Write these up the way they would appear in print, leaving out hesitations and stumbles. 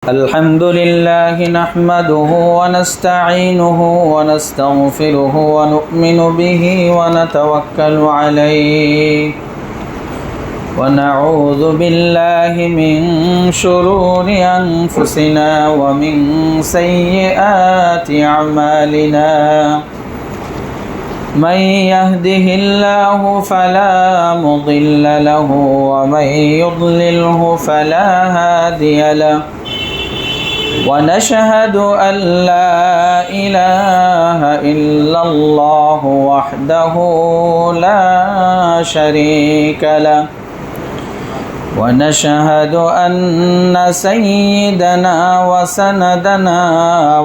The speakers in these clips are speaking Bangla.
الحمد لله نحمده ونستعينه ونستغفره ونؤمن به ونتوكل عليه ونعوذ بالله من شرور أنفسنا ومن سيئات أعمالنا من يهده الله فلا مضل له ومن يضلله فلا هادي له ونشهد أن لا إله إلا الله وحده لا شريك له ونشهد أن سيدنا وسندنا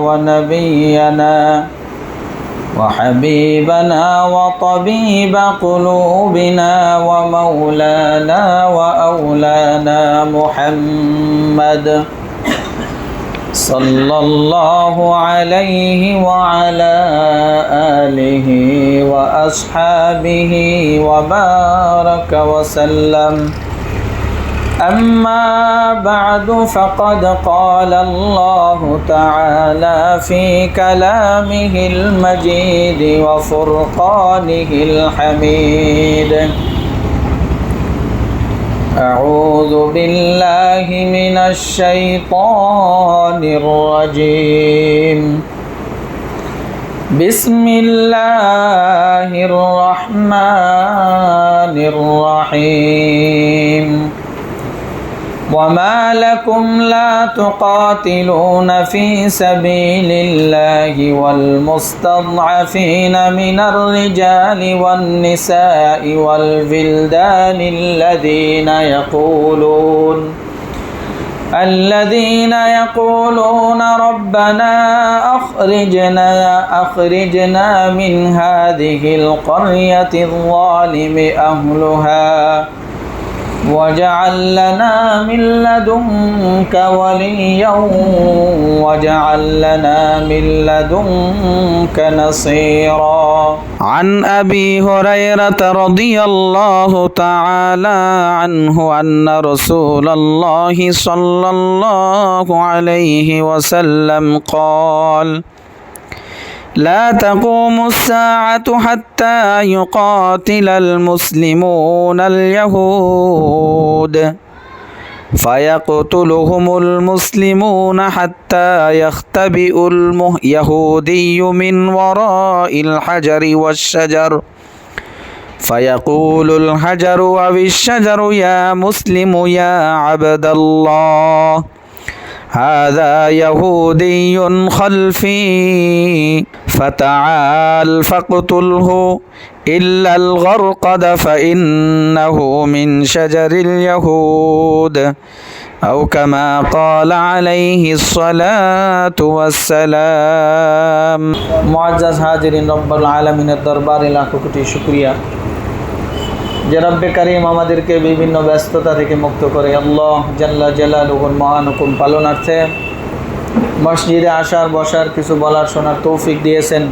ونبينا وحبيبنا وطبيب قلوبنا ومولانا وأولانا محمد صلى الله عليه وعلى آله وأصحابه وبارك وسلم أما بعد فقد قال الله تعالى في كلامه المجيد وفرقانه الحميد أعوذ بالله من الشيطان الرجيم بسم الله الرحمن الرحيم وما لكم لا تقاتلون في سبيل الله والمستضعفين من الرجال والنساء والولدان الذين يقولون ربنا أخرجنا من هذه القرية الظالم أهلها واجعل لنا من لدنك وليا واجعل لنا من لدنك نصيرا عن أبي هريرة رضي الله تعالى عنه أن رسول الله صلى الله عليه وسلم قال لا تقوم الساعة حتى يقاتل المسلمون اليهود فيقتلهم المسلمون حتى يختبئ اليهودي من وراء الحجر والشجر فيقول الحجر أو الشجر يا مسلم يا عبد الله هذا يهودي خلفي فتعال فاقتله إلا الغرقد فإنه من شجر اليهود أو كما قال عليه الصلاة والسلام معزز হাজিরিন রব্বুল আলামিনের দরবারে লাখো কোটি শুকরিয়া যে রব্বে কারীম আমাদেরকে বিভিন্ন ব্যস্ততা থেকে মুক্ত করে আল্লাহ জাল্লা জালালুহুর মহান হুকুম পালনার্থে মসজিদে আসার বসার কিছু বলার শোনার তৌফিক দিয়েছেন।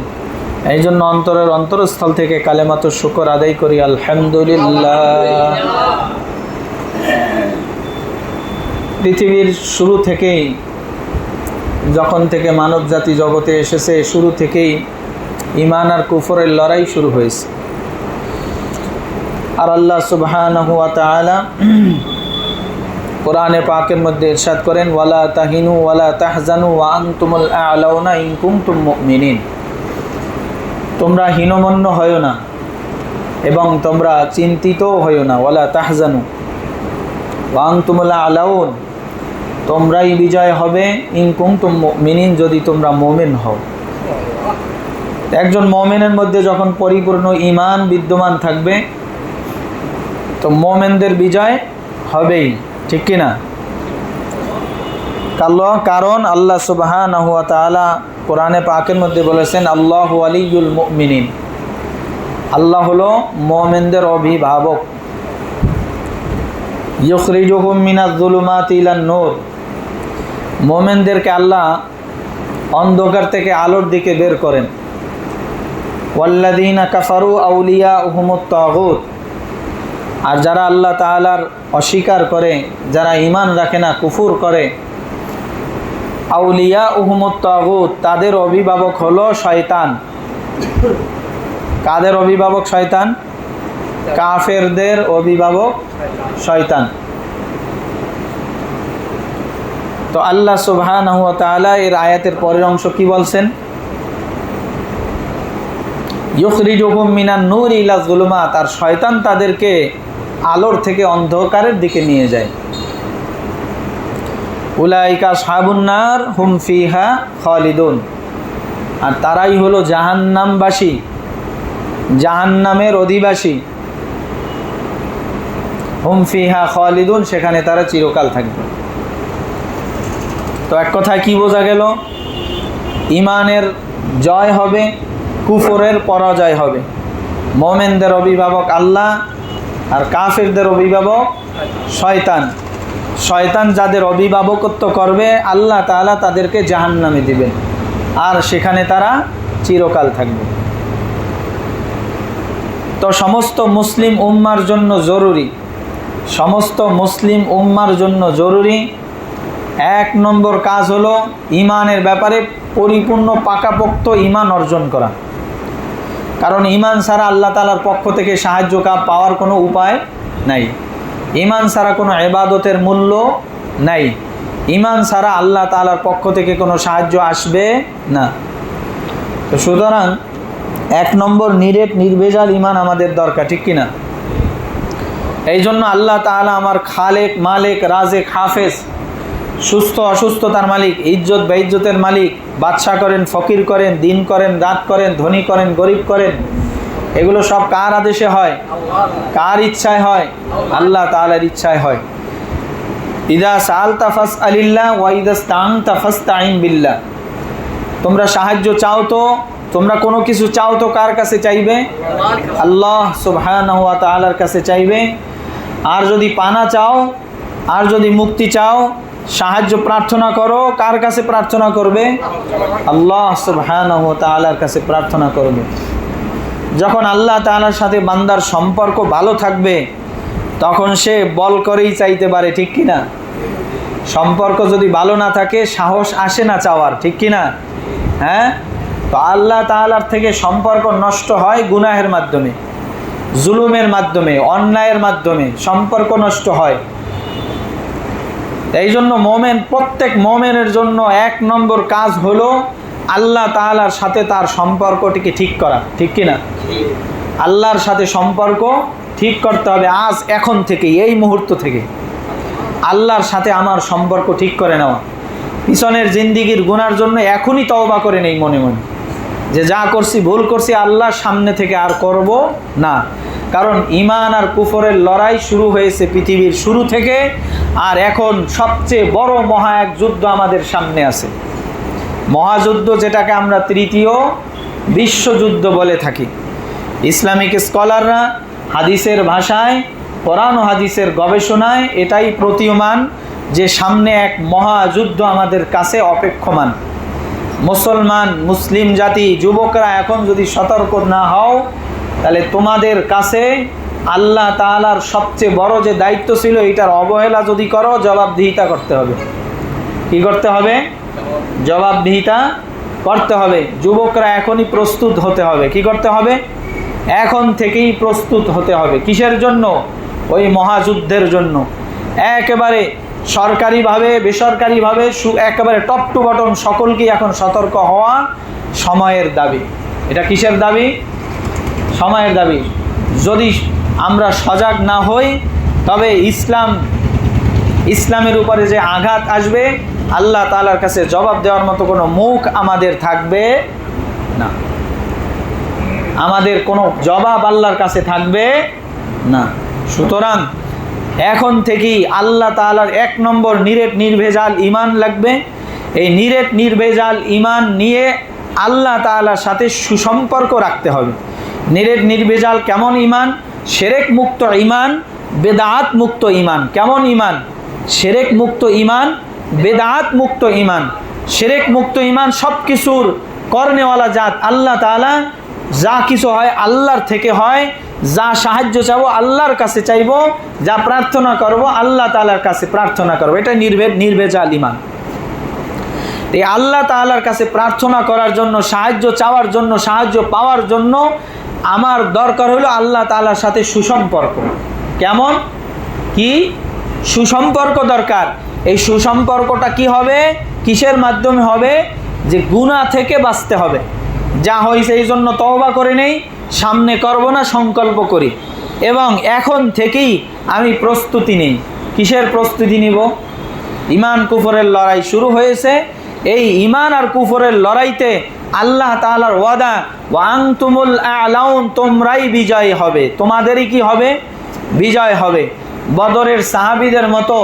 এই জন্য অন্তরের অন্তরস্থল থেকে কালেমাতুর শুকর আদায় করি আলহামদুলিল্লাহ। পৃথিবীর শুরু থেকেই যখন থেকে মানব জাতি জগতে এসেছে শুরু থেকেই ঈমান আর কুফরের লড়াই শুরু হয়েছে। আর আল্লাহ সুবহানাহু ওয়া তাআলা কোরআনে পাকের মধ্যে ইরশাদ করেন ওয়ালা তাহিনু ওয়ালা তাহজানু ওয়া আনতুমুল আ'লাউনা ইন কুনতুম মুমিনিন, তোমরা হীনমন্য হয়ো না এবং তোমরা চিন্তিতও হয়ো না। ওয়ালা তাহজানু ওয়া আনতুমুল আ'লাউন, তোমরাই বিজয় হবে ইন কুনতুম মুমিনিন, যদি তোমরা মুমিন হও। একজন মুমিনের মধ্যে যখন পরিপূর্ণ ঈমান বিদ্যমান থাকবে তো মুমিনদের বিজয় হবেই, ঠিক কি না? কারণ আল্লাহ সুবহানাহু ওয়া তাআলা কোরআনে পাকের মধ্যে বলেছেন আল্লাহু ওয়ালিয়ুল মুমিনিন, আল্লাহ হলো মুমিনদের অভিভাবক। ইউখরিজুহুম মিনাজ যুলুমাতি ইলান নূর, মুমিনদেরকে আল্লাহ অন্ধকার থেকে আলোর দিকে বের করেন। ওয়াল্লাযীনা কাফারু আউলিয়াউহুমুত তাগুত, আর যারা আল্লাহ তাআলার অস্বীকার করে, যারা ঈমান রাখে না, কুফর করে, আউলিয়াউহুমুত তাগুত, তাদের অভিভাবক হলো শয়তান। কাদের অভিভাবক? শয়তান। কাফেরদের অভিভাবক শয়তান। তো আল্লাহ সুবহানাহু ওয়া তাআলা এর আয়াতের পরের অংশ কি বলছেন? ইউখরিজুহুম মিনান নূরি ইলা যুলুমাত, আর শয়তান তাদেরকে আলোর থেকে অন্ধকারের দিকে নিয়ে যায়। উলাইকা আসহাবুন নার হুম ফিহা খালিদুন, আর তারাই হলো জাহান্নামবাসী, জাহান্নামের অধিবাসী। হুম ফিহা খালিদুন, সেখানে তারা চিরকাল থাকবে। তো এক কথায় কি বোঝা গেল? ইমানের জয় হবে, কুফরের পরাজয় হবে। মোমেনদের অভিভাবক আল্লাহ, আর কাফেরদের অভিভাবক শয়তান। শয়তান যাদের অভিভাবকত্ব করবে, আল্লাহ তাআলা তাদেরকে জাহান্নামে দিবেন, আর সেখানে তারা চিরকাল থাকবে। তো সমস্ত মুসলিম উম্মার জন্য জরুরি, সমস্ত মুসলিম উম্মার জন্য জরুরি এক নম্বর কাজ হলো ইমানের ব্যাপারে পরিপূর্ণ পাকাপোক্ত ইমান অর্জন করা। কারণ ইমান ছাড়া আল্লাহ তাআলার পক্ষ থেকে সাহায্য পাওয়ার কোনো উপায় নাই। ইমান ছাড়া কোনো ইবাদতের মূল্য নাই। ইমান ছাড়া আল্লাহ তাআলার পক্ষ থেকে কোনো সাহায্য আসবে না। তো সুতরাং এক নম্বর নির্ভেজাল ইমান আমাদের দরকার, ঠিক কিনা? এই জন্য আল্লাহ তাআলা আমার খালেক, মালিক, রাজেক, হাফেজ, সুস্থ অসুস্থতার মালিক, ইজ্জত বেইজ্জতের মালিক, বাদশা করেন, ফকির করেন, দিন করেন, রাত করেন, ধনী করেন, গরিব করেন, এগুলো সব কার আদেশে হয়? কার ইচ্ছায় হয়? আল্লাহ তাআলার ইচ্ছায় হয়। ইযা সাআলতা ফাসআলিল্লাহ ওয়া ইযা ইসতাআনতা ফাসতাঈন বিল্লাহ। তোমরা সাহায্য চাও তো, তোমরা কোনো কিছু চাও তো কার কাছে চাইবে? আল্লাহ সুবহানাহু ওয়া তাআলার কাছে চাইবে। আর যদি পানা চাও, আর যদি মুক্তি চাও, সাহায্য প্রার্থনা করো, কার কাছে প্রার্থনা করবে? আল্লাহ সুবহানাহু ওয়া তাআলার কাছে প্রার্থনা করবে। যখন আল্লাহ তাআলার সাথে বান্দার সম্পর্ক ভালো থাকবে, তখন সে বল করেই চাইতে পারে, ঠিক কিনা? সম্পর্ক যদি ভালো না থাকে, সাহস আসে না চাওয়ার, ঠিক কিনা? হ্যাঁ। তো আল্লাহ তাআলার থেকে সম্পর্ক নষ্ট হয় গুনাহের মাধ্যমে, জুলুমের মাধ্যমে, অন্যায়ের মাধ্যমে সম্পর্ক নষ্ট হয়। এই জন্য মোমেন, প্রত্যেক মোমেনের জন্য এক নম্বর কাজ হলো আল্লাহ তাআলার সাথে তার সম্পর্কটিকে ঠিক করা, ঠিক কিনা? আল্লাহর সাথে সম্পর্ক ঠিক করতে হবে। আজ, এখন থেকে, এই মুহূর্ত থেকে আল্লাহর সাথে আমার সম্পর্ক ঠিক করে নেওয়া। পিছনের জিন্দিগির গুনার জন্য এখনই তওবা করে নেই মনে মনে, যে যা করছি ভুল করছি, আল্লাহর সামনে থেকে আর করব না। কারণ ইমান আর কুফরের লড়াই শুরু হয়েছে পৃথিবীর শুরু থেকে, আর এখন সবচেয়ে বড় মহা এক যুদ্ধ আমাদের সামনে আছে। মহাযুদ্ধ, যেটাকে আমরা তৃতীয় বিশ্বযুদ্ধ বলে থাকি। ইসলামিক স্কলাররা হাদিসের ভাষায়, কোরআন ও হাদিসের গবেষণায় এটাই প্রতীয়মান যে সামনে এক মহাযুদ্ধ আমাদের কাছে অপেক্ষমান। মুসলমান, মুসলিম জাতি, যুবকরা এখন যদি সতর্ক না হও, তাহলে তোমাদের কাছে আল্লাহ তাআলার সবচেয়ে বড় যে দায়িত্ব ছিল, এটার অবহেলা যদি করো, জবাবদিহিতা করতে হবে। কি করতে হবে? জবাবদিহিতা করতে হবে। যুবকরা এখনই প্রস্তুত হতে হবে। কি করতে হবে? এখন থেকেই প্রস্তুত হতে হবে। কিসের জন্য? ওই মহাযুদ্ধের জন্য। একেবারে সরকারিভাবে, বেসরকারিভাবে, একেবারে টপ টু বটম সকলকেই এখন সতর্ক হওয়া সময়ের দাবি। এটা কিসের দাবি? সময়ের দাবি। যদি আমরা সজাগ না হই, তবে ইসলামের উপরে যে আঘাত আসবে, আল্লাহ তাআলার কাছে জবাব দেওয়ার মতো কোনো মুখ আমাদের থাকবে না। আমাদের কোনো জবাব আল্লাহর কাছে থাকবে না। সুতরাং এখন থেকেই আল্লাহ তাআলার এক নম্বর নির্ভেজাল ঈমান লাগবে। এই নির্ভেজাল ঈমান নিয়ে আল্লাহ তাআলার সাথে সুসম্পর্ক রাখতে হবে। নির্ভেজাল কেমন ঈমান? শিরক মুক্ত ঈমান, বেদাত মুক্ত ঈমান। কেমন ঈমান? শিরক মুক্ত ঈমান, বেদাত মুক্ত ঈমান। শিরক মুক্ত ঈমান সব কিছুর করনেওয়ালা জাত আল্লাহ তাআলা। যা কিছু হয় আল্লাহর থেকে হয়, যা সাহায্য চাবো আল্লাহর কাছে চাইবো, যা প্রার্থনা করব আল্লাহ তাআলার কাছে প্রার্থনা করব। এটা নির্ভেজাল ঈমান। এই আল্লাহ তাআলার কাছে প্রার্থনা করার জন্য, সাহায্য চাওয়ার জন্য, সাহায্য পাওয়ার জন্য আমার দরকার হলো আল্লাহ তাআলার সাথে সুসম্পর্ক। কেমন কি সুসম্পর্ক দরকার? এই সুসম্পর্কটা কি হবে, কিসের মাধ্যমে হবে? যে গুনাহ থেকে বাঁচতে হবে। যা হয়েছে এই জন্য তওবা করে নেই, সামনে করব না সংকল্প করি, এবং এখন থেকেই আমি প্রস্তুতি নেই। কিসের প্রস্তুতি নিব? ঈমান কুফরের লড়াই শুরু হয়েছে। এই ঈমান আর কুফরের লড়াইতে আল্লাহ তাআলার ওয়াদা, ওয়া আনতুমুল আ'লাউন, তোমরাই বিজয় হবে, তোমাদেরই কি হবে? বিজয় হবে। বদরের সাহাবীদের মতো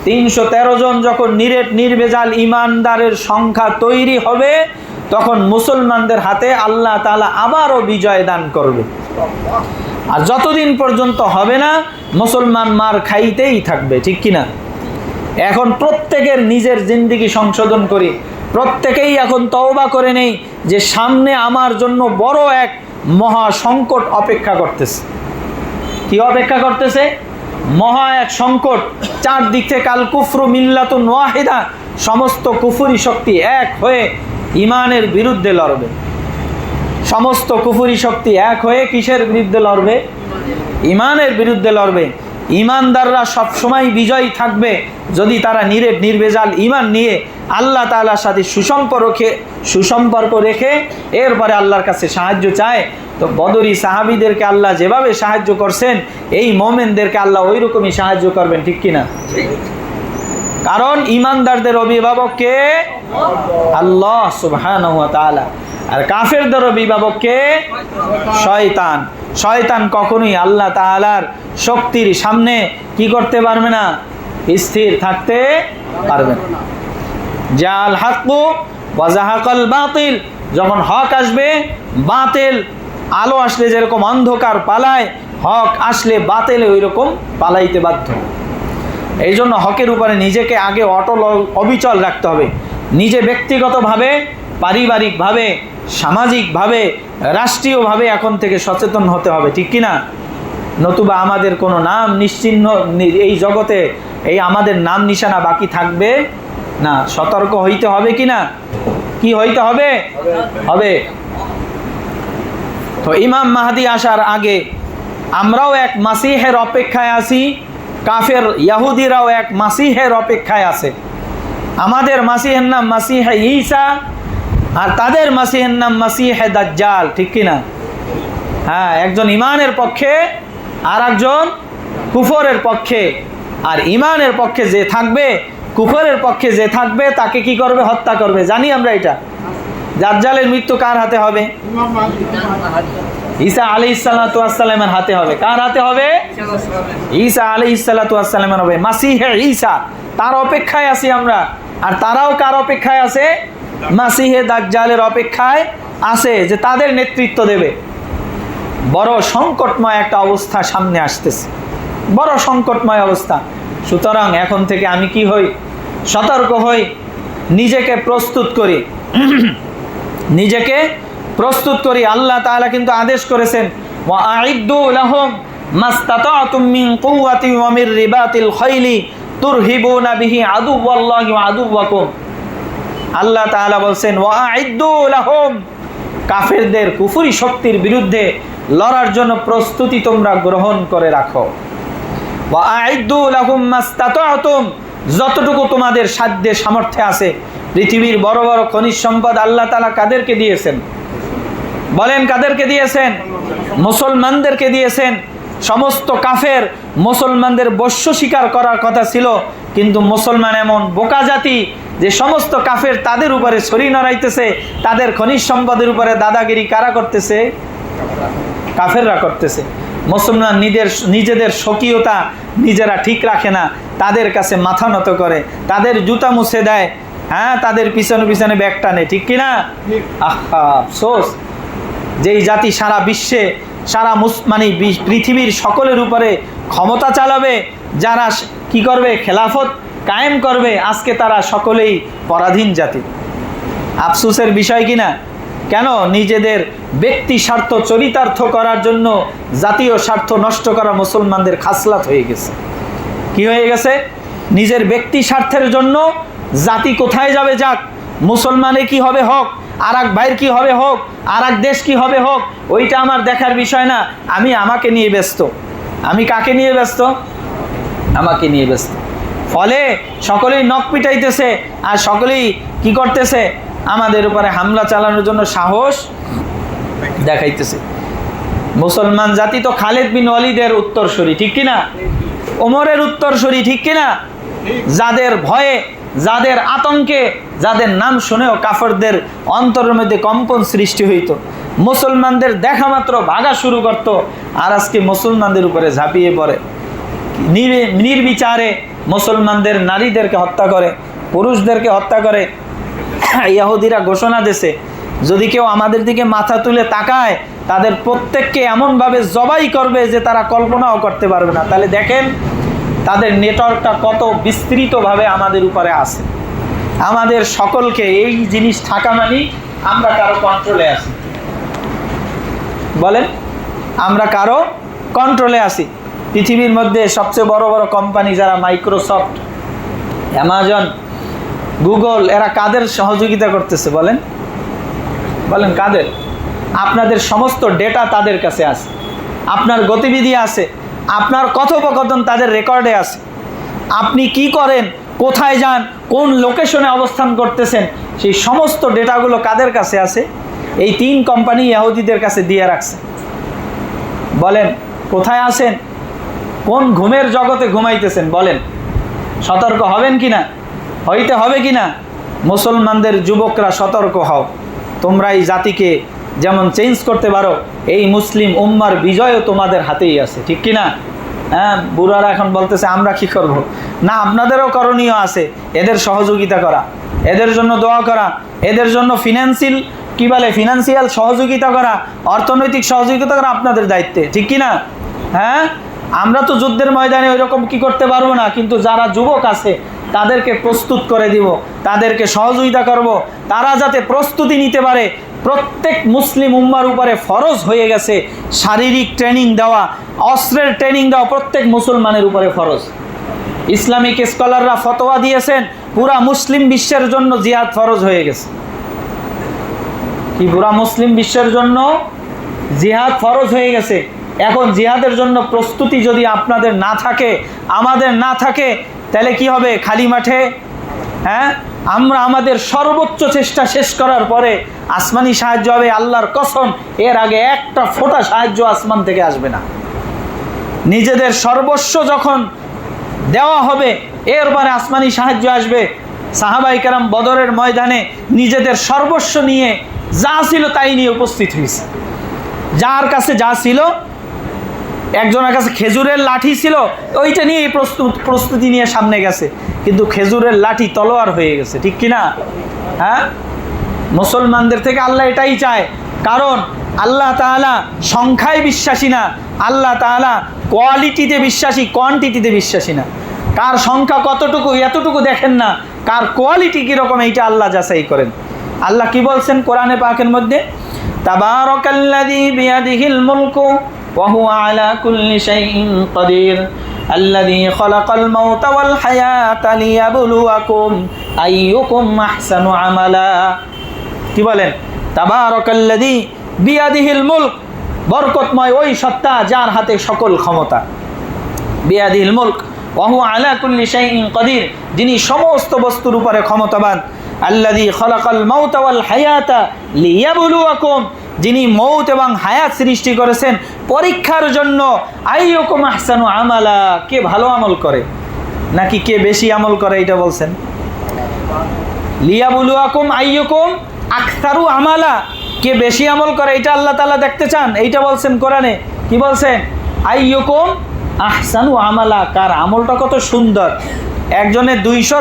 313 জন যখন নির্ভেজাল ঈমানদারের সংখ্যা তৈরি হবে, তখন মুসলমানদের হাতে আল্লাহ তাআলা আবারও বিজয় দান করবে। আর যতদিন পর্যন্ত হবে না, মুসলমান মার খাইতেই থাকবে, ঠিক কিনা? এখন প্রত্যেকের নিজের জিন্দেগি সংশোধন করি, প্রত্যেকেই এখন তওবা করে নেই যে সামনে আমার জন্য বড় এক মহা সংকট অপেক্ষা করতেছে। কি অপেক্ষা করতেছে? মহা এক সংকট। চারদিক থেকে আল কুফরু মিল্লাতুন ওয়াহিদা, সমস্ত কুফরি শক্তি এক হয়ে ঈমানের বিরুদ্ধে লড়বে। সমস্ত কুফরি শক্তি এক হয়ে কিসের বিরুদ্ধে লড়বে? ঈমানের বিরুদ্ধে লড়বে। ঈমানদাররা সবসময় বিজয়ী থাকবে যদি তারা নির্ভেজাল ঈমান নিয়ে আল্লাহ তাআলার সাথে সুসম্পর্ক রেখে এরপরে আল্লাহর কাছে সাহায্য চায়। তো বদরি সাহাবীদেরকে আল্লাহ যেভাবে সাহায্য করছেন, এই মোমেনদেরকে আল্লাহ ওই রকমই সাহায্য করবেন, ঠিক কিনা? কারণ ঈমানদারদের অভিভাবক কে? আল্লাহ সুবহানাহু ওয়া তাআলা। আর কাফেরদের অভিভাবক কে? শয়তান। শয়তান কখনোই আল্লাহ তাআলার শক্তির সামনে কি করতে পারবে না? স্থির থাকতে পারবে না। জাল হাক্কু ওয়া যাহাকাল বাতিল, যখন হক আসবে, বাতিল আলো আসলে যেরকম অন্ধকার পালায়, হক আসলে বাতিল ওই রকম পালাইতে বাধ্য। এই জন্য হকের উপরে নিজেকে আগে অটল অবিচল রাখতে হবে। নিজে ব্যক্তিগতভাবে, পারিবারিকভাবে, সামাজিকভাবে, রাষ্ট্রীয়ভাবে এখন থেকে সচেতন হতে হবে, ঠিক কিনা? নতুবা আমাদের কোনো নাম নিশ্চিহ্ন এই জগতে, এই আমাদের নাম নিশানা বাকি থাকবে না। সতর্ক হইতে হবে কি না? কি হইতে হবে? হবে। তো ইমাম মাহদী আসার আগে আমরাও এক মাসিহের অপেক্ষায় আছি, কাফের ইহুদিরাও এক মাসিহের অপেক্ষায় আছে। আমাদের মাসিহের নাম মাসিহে ঈসা, আর তাদের মাসিহের নাম মাসিহে দাজ্জাল, ঠিক কিনা? হ্যাঁ, একজন ঈমানের পক্ষে আর একজন কুফরের পক্ষে। আর ঈমানের পক্ষে যে থাকবে, কুফরের পক্ষে যে থাকবে, তাকে কি করবে? হত্যা করবে। জানি আমরা এটা। দাজ্জালের মৃত্যু কার হাতে হবে? ঈসা আলাইহিস সালাতু ওয়াস সালামের হাতে হবে। কার হাতে হবে? ঈসা আলাইহিস সালাতু ওয়াস সালামের হবে। মাসিহে ঈসা, তার অপেক্ষায় আছি আমরা। আর তারাও কার অপেক্ষায় আছে? মাসিহে দাজ্জালের অপেক্ষায় আছে, যে তাদের নেতৃত্ব দেবে। বড় সংকটময় একটা অবস্থা সামনে আসতেছে, বড় সংকটময় অবস্থা। সুতরাং এখন থেকে আমি কি হই? সতর্ক হই, নিজেকে প্রস্তুত করি, নিজেকে প্রস্তুত করি। আল্লাহ তাআলা কিন্তু আদেশ করেছেন, ওয়া আইদ্দু লাহুম মাস্তাতাতুম মিন কুওয়াতি ওয়া মির রিবাতিল খাইলি তুরহিবুনা বিহি আদুওয়াল্লাহি ওয়া আদুওয়াকুম। আল্লাহ তাআলা বলছেন, ওয়া আইদ্দু লাহুম, কাফেরদের কুফরি শক্তির বিরুদ্ধে লড়ার জন্য প্রস্তুতি তোমরা গ্রহণ করে রাখো। ওয়া আইদ্দু লাহুম মাস্তাতাতুম, যতটুকু তোমাদের সাধ্যে সামর্থ্যে আছে। পৃথিবীর বড় বড় খনিজ সম্পদ আল্লাহ তাআলা কাদেরকে দিয়েছেন? বলেন, কাদেরকে দিয়েছেন? মুসলমানদেরকে দিয়েছেন। সমস্ত কাফের মুসলমানদের বশ্য স্বীকার করার কথা ছিল, কিন্তু মুসলমান এমন বোকা জাতি যে সমস্ত কাফের তাদের উপরে ছড়ি নড়াইতেছে, তাদের খনিজ সম্পদের উপরে দাদাগিরি কারা করতেছে? কাফেররা করতেছে। মুসলমান নিজেদের স্বকীয়তা নিজেরা ঠিক রাখে না, তাদের কাছে মাথা নত করে, তাদের জুতা মুছে দেয়, হ্যাঁ, তাদের পিছনে পিছনে ব্যাগ টানে, ঠিক কিনা? আহা, আফসোস। যেই জাতি সারা বিশ্বে, সারা পৃথিবীর সকলের উপরে ক্ষমতা চালাবে, যারা কি করবে? খেলাফত কায়েম করবে, আজকে তারা সকলেই পরাধীন জাতি। আফসোসের বিষয় কিনা? কেন? নিজেদের ব্যক্তি স্বার্থ চরিতার্থ করার জন্য জাতীয় স্বার্থ নষ্ট করা মুসলমানদের খাসলাত হয়ে গেছে। কি হয়ে গেছে? নিজের ব্যক্তি স্বার্থের জন্য জাতি কোথায় যাবে যাক, মুসলমানের কি হবে হোক, আর এক ভাইয়ের কি হবে হোক, আর এক দেশ কি হবে হোক, ওইটা আমার দেখার বিষয় না। আমি আমাকে নিয়ে ব্যস্ত। আমি কাকে নিয়ে ব্যস্ত? আমাকে নিয়ে ব্যস্ত। ফলে সকলেই নখ পিটাইতেছে আর সকলেই কি করতেছে? আমাদের উপরে হামলা চালানোর জন্য সাহস দেখাইতেছে। মুসলমান জাতি তো খালিদ বিন ওয়ালিদের উত্তরসূরি, ঠিক কিনা? ওমরের উত্তরসূরি, ঠিক কিনা? যাদের ভয়ে, যাদের আতঙ্কে, যাদের নাম শুনেও কাফেরদের অন্তরের মধ্যে কম্পন সৃষ্টি হইত, মুসলমানদের দেখা মাত্র ভাগা শুরু করত, আর আজকে মুসলমানদের উপরে ঝাঁপিয়ে পড়ে, নির্বিচারে মুসলমানদের নারীদেরকে হত্যা করে, পুরুষদেরকে হত্যা করে। ইহুদিরা ঘোষণা দিয়েছে, যদি কেউ আমাদের দিকে মাথা তুলে তাকায় তাদের প্রত্যেককে এমনভাবে জবাই করবে যে তারা কল্পনাও করতে পারবে না। তাহলে দেখেন তাদের নেটওয়ার্কটা কত বিস্তৃতভাবে আমাদের উপরে আছে। আমাদের সকলকে এই জিনিস থাকা মানে আমরা কারো কন্ট্রোলে আছি। বলেন, আমরা কারো কন্ট্রোলে আছি। পৃথিবীর মধ্যে সবচেয়ে বড় বড় কোম্পানি যারা, মাইক্রোসফট, অ্যামাজন, গুগল, এরা কাদের সহযোগিতা করতেছে? বলেন বলেন কাদের? আপনাদের সমস্ত ডেটা তাদের কাছে আছে, আপনার গতিবিধি আছে, আপনার কথোপকথন তাদের রেকর্ডে আছে। আপনি কি করেন, কোথায় যান, কোন লোকেশনে অবস্থান করতেছেন, সেই সমস্ত ডেটাগুলো কাদের কাছে আছে? এই 3 কোম্পানি ইহুদিদের কাছে দিয়ে রাখছে। বলেন কোথায় আছেন? কোন ঘুমের জগতে ঘুমাইতেছেন? বলেন, সতর্ক হবেন কিনা? হইতে হবে কিনা? মুসলমানদের যুবকরা সতর্ক হও। তোমরা এই জাতিকে যেমন চেঞ্জ করতে পারো, এই মুসলিম উম্মার বিজয়ও তোমাদের হাতেই আছে, ঠিক কিনা? হ্যাঁ, বুড়ারা এখন বলতেছে আমরা কি করব? না, আপনাদেরও করণীয় আছে, এদের সহযোগিতা করা, এদের জন্য দোয়া করা, এদের জন্য ফিনান্সিয়াল সহযোগিতা করা, অর্থনৈতিক সহযোগিতা করা আপনাদের দায়িত্বে, ঠিক কিনা? হ্যাঁ, আমরা তো যুদ্ধের ময়দানে ওই রকম কি করতে পারবো না, কিন্তু যারা যুবক আছে তাদেরকে প্রস্তুত করে দিব, তাদেরকে সহযোগিতা করব, তারা যাতে প্রস্তুতি নিতে পারে। প্রত্যেক মুসলিম উম্মার উপরে ফরজ হয়ে গেছে শারীরিক ট্রেনিং দেওয়া, অস্ত্রের ট্রেনিং দেওয়া প্রত্যেক মুসলমানের উপরে ফরজ। ইসলামিক স্কলাররা ফতোয়া দিয়েছেন পুরা মুসলিম বিশ্বের জন্য জিহাদ ফরজ হয়ে গেছে। কি, পুরা মুসলিম বিশ্বের জন্য জিহাদ ফরজ হয়ে গেছে। এখন জিহাদের জন্য প্রস্তুতি যদি আপনাদের না থাকে, আমাদের না থাকে, তাহলে কি হবে? খালি মাঠে। হ্যাঁ, আমরা আমাদের সর্বোচ্চ চেষ্টা শেষ করার পরে আসমানি সাহায্য হবে, আল্লাহর কসম, এর আগে একটা ফোঁটা সাহায্য আসমান থেকে আসবে না। নিজেদের সর্বস্ব যখন দেওয়া হবে এরপরে আসমানি সাহায্য আসবে। সাহাবায়ে কেরাম বদরের ময়দানে নিজেদের সর্বস্ব নিয়ে যা ছিল তাই নিয়ে উপস্থিত হয়েছে। যার কাছে যা ছিল, একজনের কাছে খেজুরের লাঠি ছিল, ওইটা নিয়ে প্রস্তুতি নিয়ে সামনে গেছে, কিন্তু খেজুরের লাঠি তলোয়ার হয়ে গেছে, ঠিক কিনা? হ্যাঁ, মুসলমানদের থেকে আল্লাহ এটাই চায়, কারণ আল্লাহ তাআলা সংখ্যায় বিশ্বাসী না, আল্লাহ তাআলা কোয়ালিটিতে বিশ্বাসী, কোয়ান্টিটিতে বিশ্বাসী না। কার সংখ্যা কতটুকু এতটুকু দেখেন না, কার কোয়ালিটি কীরকম এইটা আল্লাহ যাচাই করেন। আল্লাহ কি বলছেন কোরআনে পাকের মধ্যে? তাবারাকাল্লাযী বিয়াদিহিল মুলকু ওয়া হুয়া আলা কুল্লি শাইইন কাদির আল্লাযী খালাকাল মাউতা ওয়াল হায়াতা লিয়াবলুয়াকুম আইয়ুকুম আহসানু আমালা। কি বলেন? তাবারাকাল্লাযী বিয়াদিহিল মুলক, বরকতময় ওই সত্তা যার হাতে সকল ক্ষমতা। বিয়াদিহিল মুলক ওয়া হুয়া আলা কুল্লি শাইইন কাদির, যিনি সমস্ত বস্তুর উপরে ক্ষমতাবান। আল্লাযী খালাকাল মাউতা ওয়াল হায়াতা লিয়াবলুয়াকুম, যিনি মৌত এবং হায়াত সৃষ্টি করেছেন পরীক্ষার জন্য। আইয়ুকুম আহসানু আমালা, কে ভালো আমল করে নাকি কে বেশি আমল করে, এটা বলছেন। লিয়াবলুয়াকুম আইয়ুকুম আকসারু আমালা, কে বেশি আমল করে এটা আল্লাহ তাআলা দেখতে চান, এইটা বলছেন কোরআনে। কি বলছেন? আইয়ুকুম আহসানু আমালা, কার আমলটা কত সুন্দর। একজনে 200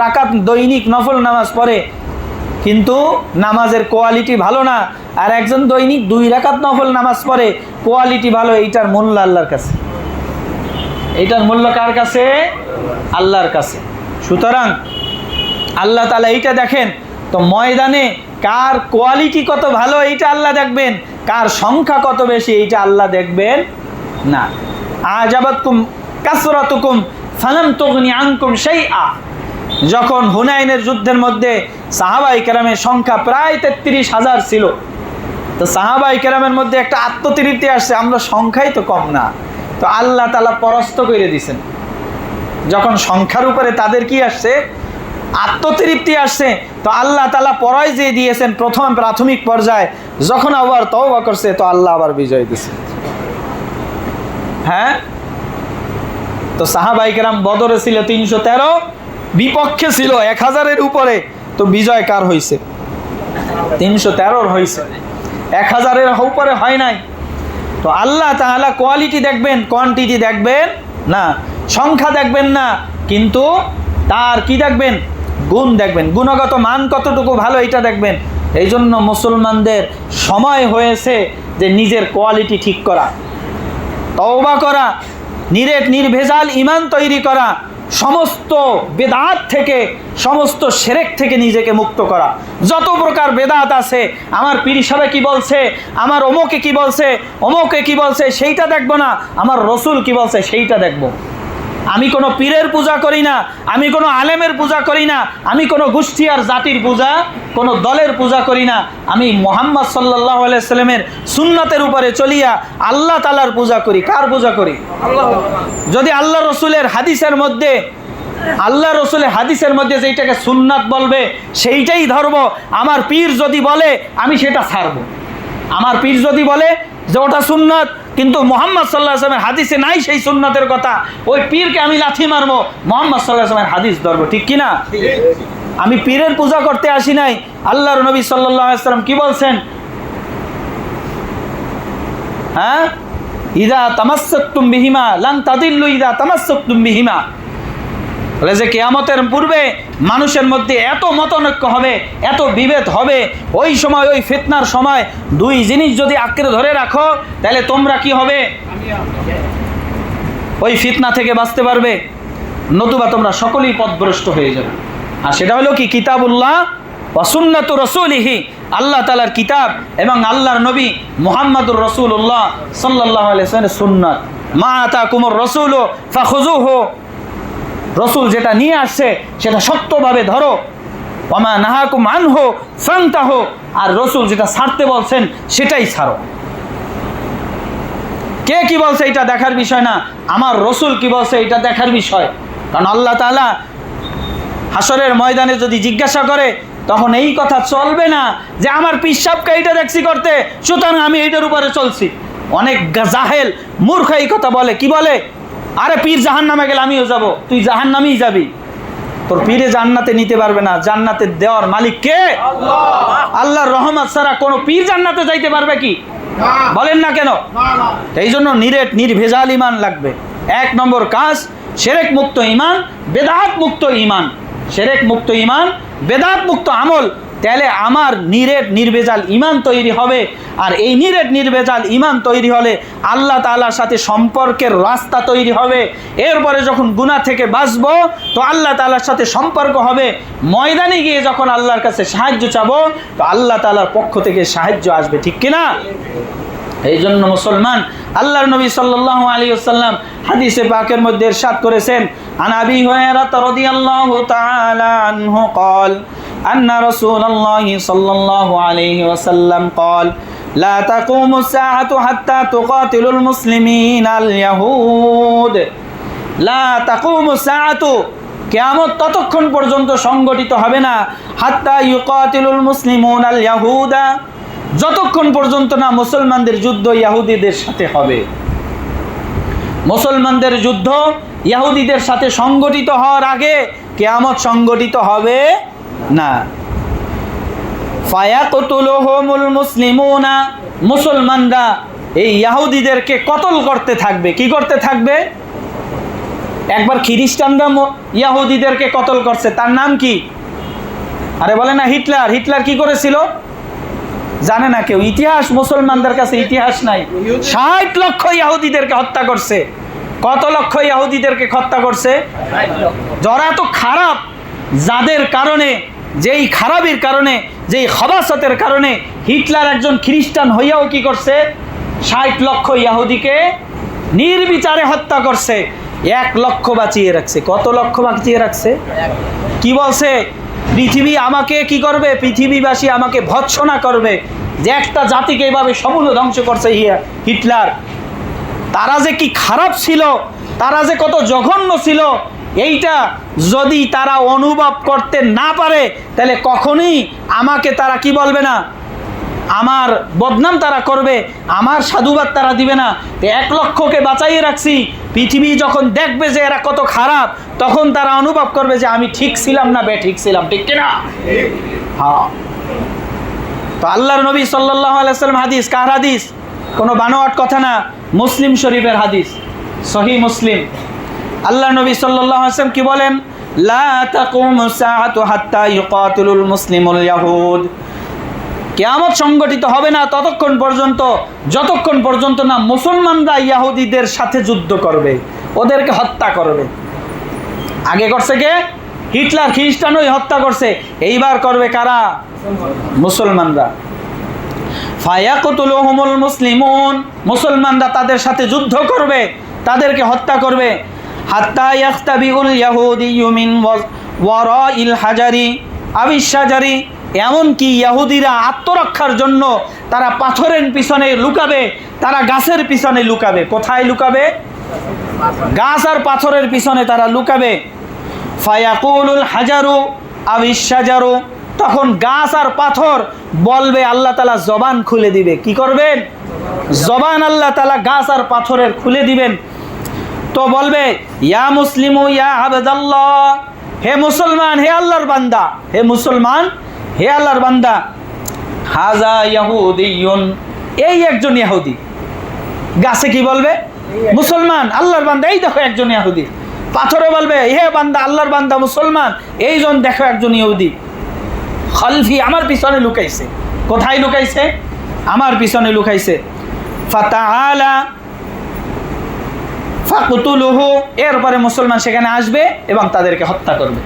রাকাত দৈনিক নফল নামাজ পড়ে, কিন্তু নামাজের কোয়ালিটি ভালো না, আর একজন দৈনিক 2 রাকাত নফল নামাজ পড়ে, কোয়ালিটি ভালো। এইটার মূল্য আল্লাহর কাছে, এইটার মূল্য কার কাছে? আল্লাহর কাছে। সুতরাং আল্লাহ তাআলা এইটা দেখেন, তো ময়দানে কার কোয়ালিটি কত ভালো এইটা আল্লাহ দেখবেন, কার সংখ্যা কত বেশি এইটা আল্লাহ দেখবেন না। আজাবাতকুম কাসরাতুকুম ফালাম তুগনি আনকুম শাইআ, যখন হুনাইনের যুদ্ধের মধ্যে সাহাবায়ে কেরামের সংখ্যা প্রায় 33,000 ছিল, তো সাহাবায়ে কেরামের মধ্যে একটা আত্মতৃপ্তি আসছে, আমরা সংখ্যাই তো কম না, তো আল্লাহ তাআলা পরাস্ত করে দিয়েছেন। যখন সংখ্যার উপরে তাদের কি আসছে, আত্মতৃপ্তি আসছে, তো আল্লাহ তাআলা পরাজয় দিয়েছেন প্রথম প্রাথমিক পর্যায়ে। যখন আবার তওবা করছে, তো আল্লাহ আবার বিজয় দিয়েছে। হ্যাঁ, তো সাহাবায়ে কেরাম বদরে ছিল 313, বিপক্ষে ছিল 1000-এর উপরে, তো বিজয় কার হয়েছে? 313 হয়েছে, 1000-এর উপরে হয় নাই। তো আল্লাহ তাআলা কোয়ালিটি দেখবেন, কোয়ান্টিটি দেখবেন না, সংখ্যা দেখবেন না, কিন্তু তার কি দেখবেন? গুণ দেখবেন, গুণগত মান কতটুকু ভালো এটা দেখবেন। এই জন্য মুসলমানদের সময় হয়েছে যে নিজের কোয়ালিটি ঠিক করা, তওবা করা, নির্ভেজাল ঈমান তৈরি করা, সমস্ত বেদাত থেকে, সমস্ত শিরক থেকে নিজেকে মুক্ত করা। যত প্রকার বেদাত আছে, আমার পীর সাহেব কি বলছে, আমার অমুকে কি বলছে, অমুকে কি বলছে, সেইটা দেখবো না, আমার রসুল কি বলছে সেইটা দেখবো। আমি কোনো পীরের পূজা করি না, আমি কোনো আলেমের পূজা করি না, আমি কোনো গোষ্ঠী আর জাতির পূজা, কোনো দলের পূজা করি না। আমি মুহাম্মদ সাল্লাল্লাহু আলাইহি সাল্লামের সুন্নতের উপরে চলিয়া আল্লাহ তাআলার পূজা করি। কার পূজা করি? যদি আল্লাহ রসুলের হাদিসের মধ্যে, আল্লাহ রসুলের হাদিসের মধ্যে যেটাকে সুন্নাত বলবে সেইটাই ধরব। আমার পীর যদি বলে আমি সেটা ছাড়বো। আমার পীর যদি বলে যে ওটা সুন্নাত, কিন্তু মুহাম্মদ সাল্লাল্লাহু আলাইহি ওয়াসাল্লামের হাদিসে নাই সেই সুন্নাতের কথা, ওই পীরকে আমি লাথি মারবো, মুহাম্মদ সাল্লাল্লাহু আলাইহি ওয়াসাল্লামের হাদিস ধরবো। ঠিক কি না? আমি পীরের পূজা করতে আসি নাই। আল্লাহর নবী সাল্লাল্লাহু আলাইহি ওয়াসাল্লাম কি বলছেন? হ্যাঁ, ইযা তামাসসাকতুম বিহিমা লান তাদিল্লু ইযা তামাসসাকতুম বিহিমা। বলে যে কিয়ামতের পূর্বে মানুষের মধ্যে এত মতানৈক্য হবে, এত বিভেদ হবে, ওই সময়, ওই ফিতনার সময় দুই জিনিস যদি আঁকড়ে ধরে রাখো, তাহলে তোমরা কি হবে? ওই ফিতনা থেকে বাঁচতে পারবে, নতুবা তোমরা সকলেই পথভ্রষ্ট হয়ে যাবে। আর সেটা হলো কি? কিতাবুল্লাহ ওয়া সুন্নাতু রাসূলিহি, আল্লাহ তাআলার কিতাব এবং আল্লাহর নবী মুহাম্মদুর রাসূলুল্লাহ সাল্লাল্লাহু আলাইহি ওয়াসাল্লামের সুন্নাত। মা আতাকুমুর রাসূলু ফাখুযুহু, রসুল যেটা নিয়ে আসছে সেটা সত্যভাবে ধরো। ওয়ামা নাহাকুম আনহু ফান্তাহু, আর রসুল যেটা ছাড়তে বলছেন সেটাই ছাড়ো। কে কি বলছে এটা দেখার বিষয় না, আমার রসুল কি বলছে এটা দেখার বিষয়। কারণ আল্লাহ তাআলা হাসরের ময়দানে যদি জিজ্ঞাসা করে, তখন এই কথা চলবে না যে আমার পীর সাহেবকে এইটা দেখছি করতে, সুতরাং আমি এইটার উপরে চলছি। অনেক জাহেল মূর্খ এই কথা বলে। কি বলে? আরে পীর জাহান্নামে গেলে আমিও যাব। তুই জাহান্নামেই যাবি, তোর পীরে জান্নাতে নিতে পারবে না। জান্নাতে দেওয়ার মালিক কে? আল্লাহ। আল্লাহর রহমত ছাড়া কোনো পীর জান্নাতে যাইতে পারবে কি? বলেন না কেন? এই জন্য নির্ভেজাল ঈমান লাগবে। এক নম্বর কাজ শিরক মুক্ত ঈমান, বেদাত মুক্ত ঈমান। শিরক মুক্ত ঈমান, বেদাত মুক্ত আমল, তাহলে আমার নির্ভেজাল ঈমান তৈরি হবে। আর এই নির্ভেজাল ঈমান তৈরি হলে আল্লাহ তাআলার সাথে সম্পর্কের রাস্তা তৈরি হবে। এরপরে যখন গুনাহ থেকে বাঁচবো, তো আল্লাহ তাআলার সাথে সম্পর্ক হবে। ময়দানে গিয়ে যখন আল্লাহর কাছে সাহায্য চাবো, তো আল্লাহ তাআলার পক্ষ থেকে সাহায্য আসবে। ঠিক কিনা? এই জন্য মুসলমান, আল্লাহর নবী সাল্লাল্লাহু আলাইহি ওয়াসাল্লাম হাদিসে পাকের মধ্যে ইরশাদ করেছেন, আন আবি হুরায়রা রাদিয়াল্লাহু তাআলা আনহু قال أن رسول الله صلى الله عليه وسلم قال لا تقوم الساعة حتى تقاتل المسلمين اليهود لا تقوم الساعة কিয়ামত ততক্ষণ পর্যন্ত সংগঠিত হবে না, হাত্তা ইউকাতিলুল মুসলিমুন আল ইয়াহুদা, যতক্ষণ পর্যন্ত না মুসলমানদের যুদ্ধ ইহুদিদের সাথে হবে। মুসলমানদের যুদ্ধ ইহুদিদের সাথে সংগঠিত হওয়ার আগে কিয়ামত সংগঠিত হবে না। ফায়াকতুলুহুমুল মুসলিমুনা, মুসলমানরা এই ইহুদিদেরকে কতল করতে থাকবে। কি করতে থাকবে? একবার খ্রিস্টানরা ইহুদিদেরকে কতল করছে, তার নাম কি? আরে বলে না হিটলার। হিটলার কি করেছিল জানে না কেউ? ইতিহাস, মুসলমানদের কাছে ইতিহাস নাই। 60 লক্ষ ইহুদিদেরকে হত্যা করছে। কত লক্ষ ইহুদিদেরকে হত্যা করছে? যারা এত খারাপ, যাদের কারণে, যেই খারাপির কারণে, যেই খবাসতের কারণে হিটলার একজন খ্রিস্টান হইয়াও কি করছে? 60 লক্ষ ইহুদিকে নির্বিচারে হত্যা করছে। 1 লক্ষ বাঁচিয়ে রাখছে। কত লক্ষ বাঁচিয়ে রাখছে? কি বলছে? পৃথিবী আমাকে কি করবে? পৃথিবীবাসী আমাকে ভৎসনা করবে, যে একটা জাতিকে এভাবে সমূলে ধ্বংস করছে হিটলার। তারা যে কি খারাপ ছিল, তারা যে কত জঘন্য ছিল, এইটা যদি তারা অনুভব করতে না পারে তাহলে কখনোই আমাকে তারা কি বলবে না, আমার বদনাম তারা করবে, আমার সাধুবাদ তারা দিবে না। 1 লক্ষকে বাঁচাইয়ে রাখছি, পৃথিবী যখন দেখবে যে এরা কত খারাপ, তখন তারা অনুভব করবে যে আমি ঠিক ছিলাম না ঠিক ছিলাম, ঠিক কিনা? হ্যাঁ। তো আল্লাহর নবী সাল্লাল্লাহু আলাইহি ওয়াসাল্লাম হাদিস, কার হাদিস? কোনো বানোয়াট কথা না, মুসলিম শরীফের হাদিস, সহিহ মুসলিম। আল্লাহর নবী সাল্লাল্লাহু আলাইহি ওয়াসাল্লাম কি বলেন? লা তাকুমু সাআতু হাত্তা ইউকাতিলুল মুসলিমুল ইয়াহুদ। কিয়ামত সংগঠিত হবে না ততক্ষণ পর্যন্ত, যতক্ষণ পর্যন্ত না মুসলমানরা ইহুদিদের সাথে যুদ্ধ করবে, ওদেরকে হত্যা করবে। আগে করছে কে? হিটলার, খ্রিস্টানই হত্যা করছে। এইবার করবে কারা? মুসলমানরা। ফায়াকুতুলুহুমুল মুসলিমুন, মুসলমানরা তাদের সাথে যুদ্ধ করবে, তাদেরকে হত্যা করবে। হাত্তা ইয়াখতাবিউল ইয়াহুদিয়্যু মিন ওয়ারাইল হাজারি আবিশ শাজারি, এমনকি ইহুদিরা আত্মরক্ষার জন্য তারা পাথরের পিছনে লুকাবে, তারা গাছের পিছনে লুকাবে। কোথায় লুকাবে? গাছ আর পাথরের পিছনে তারা লুকাবে। ফায়াকুলুল হাজারু আবিশ শাজারু, তখন গাছ আর পাথর বলবে, আল্লাহ তাআলা জবান খুলে দিবে। কি করবেন? জবান আল্লাহ তাআলা গাছ আর পাথরের খুলে দিবেন। তো বলবে, ইয়া মুসলিমু ইয়া আবদাল্লাহ, হে মুসলমান, হে আল্লাহর বান্দা, হে মুসলমান, হে আল্লাহর বান্দা, হাজা ইয়াহুদিয়ুন, এই একজন ইহুদি। গাছে কি বলবে? মুসলমান, আল্লাহর বান্দা, এই দেখো একজন ইহুদি। পাথরে বলবে, হে বান্দা, আল্লাহর বান্দা মুসলমান, এইজন দেখো একজন ইহুদি। খালফি, আমার পিছনে লুকাইছে। কোথায় লুকাইছে? আমার পিছনে লুকাইছে। ফাতাআলা ফাকতুলুহু, এরপরে মুসলমান সেখানে আসবে এবং তাদেরকে হত্যা করবে।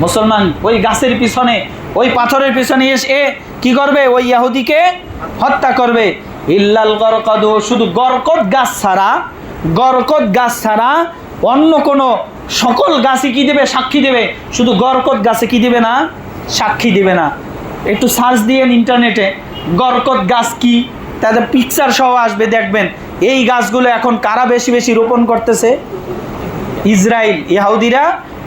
মুসলমান ওই গাছের পিছনে, ওই পাথরের পিছনে এসে কি করবে? ওই ইহুদিকে হত্যা করবে। ইল্লাল গরকদু, শুধু গরকদ গাছ ছাড়া, গরকদ গাছ ছাড়া অন্য কোনো সকল গাছই কি দেবে? সাক্ষী দেবে। শুধু গরকদ গাছে কি দিবে না? সাক্ষী দিবে না। একটু সার্চ দিয়েন ইন্টারনেটে, গরকদ গাছ কি, তাদের পিকচার সহ আসবে, দেখবেন। এই গাছগুলো এখন কারা বেশি বেশি রোপণ করতেছে? ইসরায়েল, ইহুদিরা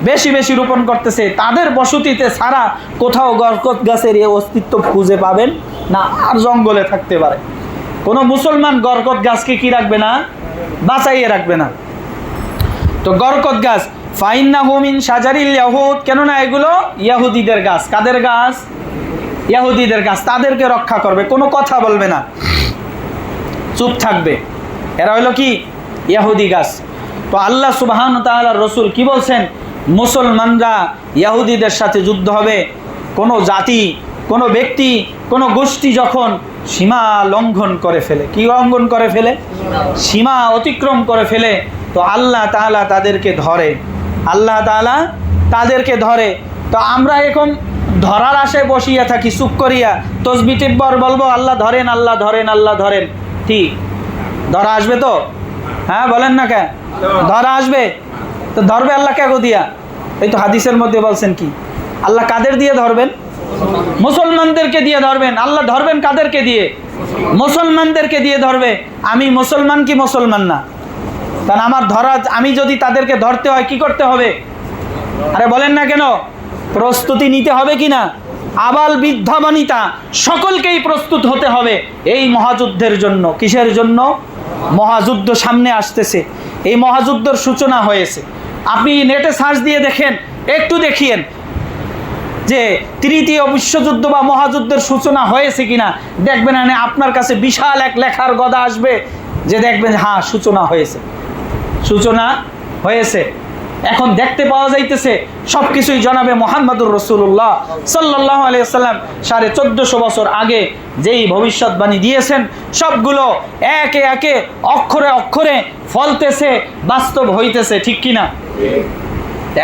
বেশি বেশি রোপণ করতেছে। তাদের বসতিতে ছাড়া কোথাও গরকদ গাছের এই অস্তিত্ব খুঁজে পাবেন না, আর জঙ্গলে থাকতে পারে। কোনো মুসলমান গরকদ গাছকে কি রাখবে না? বাঁচাইয়ে রাখবে না। তো গরকদ গাছ, ফাইন্নাহু মিন শাজারিল ইয়াহুদ, কেননা এগুলো ইহুদিদের গাছ। কাদের গাছ? ইহুদিদের গাছ। তাদেরকে রক্ষা করবে, কোনো কথা বলবে না, চুপ থাকবে। এরা হলো কি? ইহুদি গাছ। তো আল্লাহ সুবহানাহু ওয়া তাআলার রাসূল কি বলছেন? মুসলমানরা ইহুদিদের সাথে যুদ্ধ হবে। কোনো জাতি, কোনো ব্যক্তি, কোনো গোষ্ঠী যখন সীমা লঙ্ঘন করে ফেলে, কি লঙ্ঘন করে ফেলে? সীমা অতিক্রম করে ফেলে, তো আল্লাহ তাআলা তাদেরকে ধরে, আল্লাহ তাআলা তাদেরকে ধরে। তো আমরা এখন ধরার আশায় বসিয়া থাকি, চুপ করিয়া তসবিহ টিব্বর বলবো, আল্লাহ ধরেন, আল্লাহ ধরেন, আল্লাহ ধরেন। ঠিক ধরা আসবে তো? হ্যাঁ বলেন না কেন? ধরা আসবে তো ধরবে আল্লাহ কে দিয়া? এই তো হাদিসের মধ্যে বলছেন কি, আল্লাহ কাদের দিয়ে ধরবেন? মুসলমানদেরকে দিয়ে ধরবেন। আল্লাহ ধরবেন কাদেরকে দিয়ে? মুসলমানদেরকে দিয়ে ধরবে। আমি মুসলমান কি মুসলমান না? কারণ আমার ধরা, আমি যদি তাদেরকে ধরতে হয় কি করতে হবে? আরে বলেন না কেন? প্রস্তুতি নিতে হবে কি না? আবাল বৃদ্ধা বনিতা সকলকেই প্রস্তুত হতে হবে এই মহাযুদ্ধের জন্য। কিসের জন্য? মহাযুদ্ধ সামনে আসতেছে, এই মহাযুদ্ধের সূচনা হয়েছে। আপনি নেটে সার্চ দিয়ে দেখেন, একটু দেখিয়েন যে তৃতীয় বিশ্বযুদ্ধ বা মহাযুদ্ধের সূচনা হয়েছে কিনা। দেখবেন আপনার কাছে বিশাল এক লেখার গদা আসবে, যে দেখবেন হ্যাঁ সূচনা হয়েছে, সূচনা হয়েছে। এখন দেখতে পাওয়া যাইতেছে সব কিছুই জনাবে মুহাম্মদুর রাসূলুল্লাহ সাল্লাল্লাহু আলাইহি ওয়াসাল্লাম 1450 বছর আগে যেই ভবিষ্যৎবাণী দিয়েছেন, সবগুলো একে একে অক্ষরে অক্ষরে ফলতেছে, বাস্তব হইতেছে, ঠিক কিনা?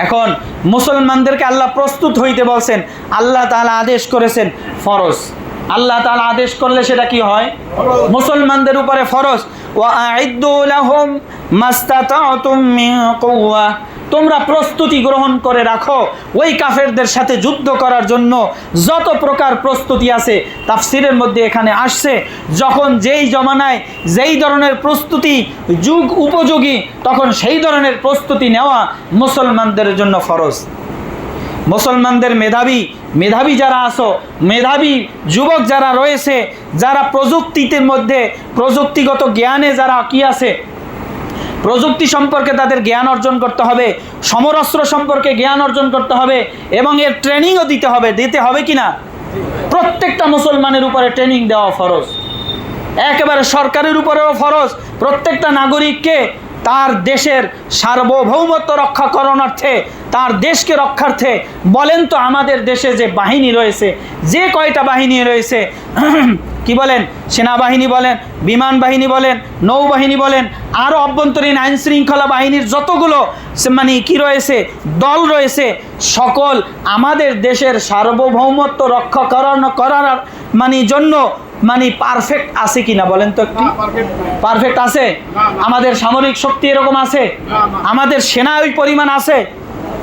এখন মুসলমানদেরকে আল্লাহ প্রস্তুত হইতে বলছেন। আল্লাহ তাআলা আদেশ করেছেন ফরজ। আল্লাহ তাআলা আদেশ করলে সেটা কি হয়? মুসলমানদের উপরে ফরজ। ওয়া আ'ইদ্দু লাহুম মাস্তাতাতুম মিন কুওয়া, তোমরা প্রস্তুতি গ্রহণ করে রাখো ওই কাফেরদের সাথে যুদ্ধ করার জন্য যত প্রকার প্রস্তুতি আছে। তাফসিরের মধ্যে এখানে আসছে, যখন যেই জমানায় যেই ধরনের প্রস্তুতি যুগ উপযোগী, তখন সেই ধরনের প্রস্তুতি নেওয়া মুসলমানদের জন্য ফরজ। মুসলমানদের মেধাবী যারা আছো, মেধাবী যুবক যারা রয়েছে, যারা প্রযুক্তির মধ্যে প্রযুক্তিগত জ্ঞানে যারা কি আছে, প্রযুক্তি সম্পর্কে তাদের জ্ঞান অর্জন করতে হবে, সমরাস্ত্র সম্পর্কে জ্ঞান অর্জন করতে হবে এবং এর ট্রেনিংও দিতে হবে কিনা? প্রত্যেকটা মুসলমানের উপরে ট্রেনিং দেওয়া ফরজ, একেবারে সরকারের উপরেও ফরজ। প্রত্যেকটা নাগরিককে তার দেশের সার্বভৌমত্ব রক্ষা করণার্থে, তার দেশকে রক্ষার্থে, বলেন তো আমাদের দেশে যে বাহিনী রয়েছে, যে কয়টা বাহিনী রয়েছে, কি বলেন, সেনাবাহিনী বলেন, বিমান বাহিনী বলেন, নৌবাহিনী বলেন, আরও অভ্যন্তরীণ আইন শৃঙ্খলা বাহিনীর যতগুলো মানে কি রয়েছে, দল রয়েছে, সকল আমাদের দেশের সার্বভৌমত্ব রক্ষা করার মানে জন্য মানে পারফেক্ট আছে কিনা বলেন তো একটু? পারফেক্ট আছে? আমাদের সামরিক শক্তি এরকম আছে? আমাদের সেনা ওই পরিমাণ আছে?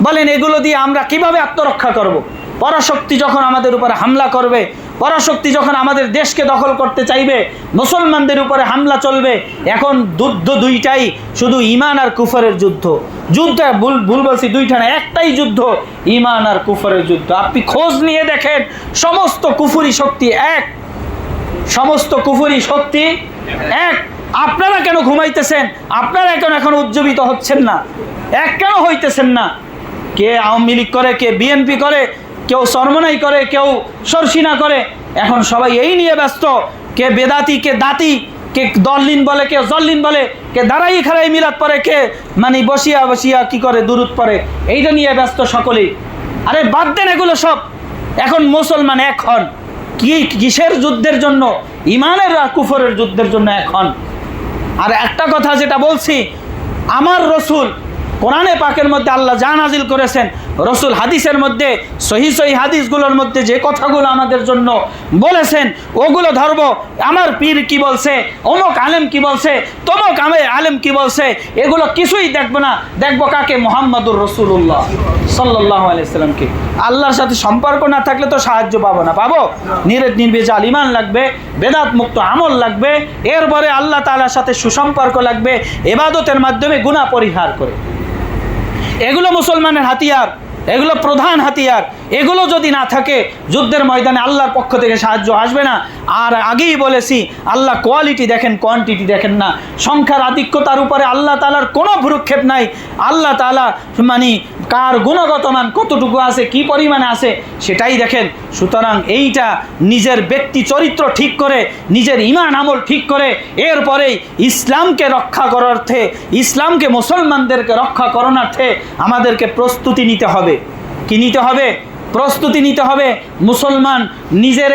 বলেন এগুলো দিয়ে আমরা কিভাবে আত্মরক্ষা করব? পরাশক্তি যখন আমাদের উপরে হামলা করবে, পরাশক্তি যখন আমাদের দেশকে দখল করতে চাইবে, মুসলমানদের উপরে হামলা চলবে। এখন যুদ্ধ দুইটাই, শুধু ঈমান আর কুফরের যুদ্ধ। ভুল বলছি, দুইটা না, একটাই যুদ্ধ, ঈমান আর কুফরের যুদ্ধ। আপনি খোঁজ নিয়ে দেখেন, সমস্ত কুফরি শক্তি এক, সমস্ত কুফরি শক্তি এক। আপনারা কেন ঘুমাইতেছেন? আপনারা কেন এখন উজ্জীবিত হচ্ছেন না? এক কেন হইতেছেন না? কে আওয়ামী লীগ করে, কে বিএনপি করে, কেউ চরমনাই করে, কেউ সরসিনা করে। এখন সবাই এই নিয়ে ব্যস্ত, কে বেদাতি, কে দাতি, কে দলিন বলে, কে জল্লিন বলে, কে দাঁড়াই খাড়াই মিলাদ পরে, কে মানে বসিয়া কি করে দুরুদ পরে, এইটা নিয়ে ব্যস্ত সকলেই। আরে বাদ দেন এগুলো সব। এখন মুসলমান এক হন। কিসের যুদ্ধের জন্য? ঈমানের আর কুফরের যুদ্ধের জন্য এক হন। আর একটা কথা যেটা বলছি, আমার রসুল কোরআনে পাকের মধ্যে আল্লাহ যা নাজিল করেছেন, রসুল হাদিসের মধ্যে সহি হাদিসগুলোর মধ্যে যে কথাগুলো আমাদের জন্য বলেছেন ওগুলো ধরবো। আমার পীর কি বলছে, অমুক আলেম কি বলছে, তমুক আলেম কি বলছে, এগুলো কিছুই দেখবো না। দেখবো কাকে? মুহাম্মাদুর রাসূলুল্লাহ সাল্লাল্লাহু আলাইহি সাল্লামকে। আল্লাহর সাথে সম্পর্ক না থাকলে তো সাহায্য পাবো না। পাবো নির্ভেজাল ঈমান লাগবে, বেদাত মুক্ত আমল লাগবে, এরপরে আল্লাহ তাআলার সাথে সুসম্পর্ক লাগবে, ইবাদতের মাধ্যমে গুনাহ পরিহার করে। এগুলো মুসলমানের হাতিয়ার, এগুলো প্রধান হাতিয়ার। এগুলো যদি না থাকে, যুদ্ধের ময়দানে আল্লাহর পক্ষ থেকে সাহায্য আসবে না। আর আগেই বলেছি, আল্লাহ কোয়ালিটি দেখেন, কোয়ান্টিটি দেখেন না। সংখ্যার আধিক্যতার উপরে আল্লাহ তাআলার কোনো ভ্রুক্ষেপ নাই। আল্লাহ তাআলা মানে কার গুণগত মান কতটুকু আছে, কি পরিমাণে আছে, সেটাই দেখেন। সুতরাং এইটা নিজের ব্যক্তি চরিত্র ঠিক করে, নিজের ঈমান আমল ঠিক করে, এরপরেই ইসলামকে রক্ষা করার্থে, ইসলামকে মুসলমানদেরকে রক্ষা করণার্থে আমাদেরকে প্রস্তুতি নিতে হবে। কি নিতে হবে? প্রস্তুতি নিতে হবে। মুসলমান নিজের